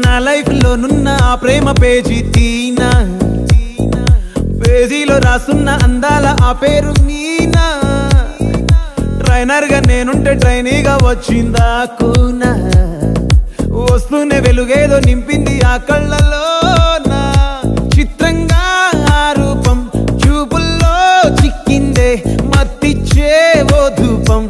నా లైఫ్ లో నున్న ఆ ప్రేమ పేజీ తీనా, పేజీలో రాసున్న అందాల ఆ పేరు మీనా. ట్రైనర్ గా నేనుంటే ట్రైనీగా వచ్చిందా కూనా, వస్తూనే వెలుగేదో నింపింది ఆ కళ్ళలోనా. చిత్రంగా ఆ రూపం చూపుల్లో చిక్కిందే, మత్తిచ్చే ఓ ధూపం.